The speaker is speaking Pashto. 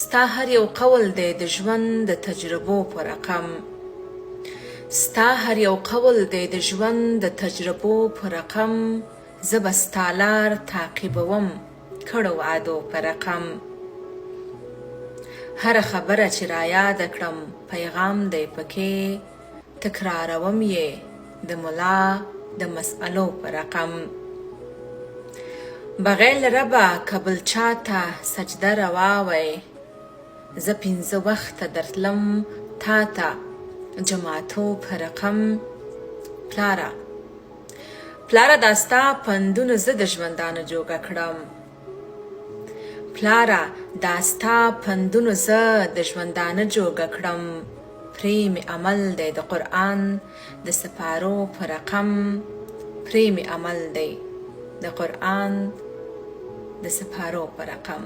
ستا هر یو قول دی د ژوند د تجربو په رقم ستا هر یو قول دی د ژوند د تجربو په رقم زه به ستا لار تعقیبوم کړو وعدو په رقم هره خبره چې رایاده کړم پیغام دی پکې تکراروم یې د ملا د مسئلو په رقم بغیر له ربه که بل چاته سجده روا وی زه 5 وخته درتلم تا ته جماعتو په رقم پلاره دا ستا پندونه زه د ژوندانه جوګه کړم پلاره دا ستا پندونه زه د ژوندانه جوګه کړم پرې مې عمل دی د قرآن د سپارو په رقم پرې مې عمل دی د قرآن د سپارو په رقم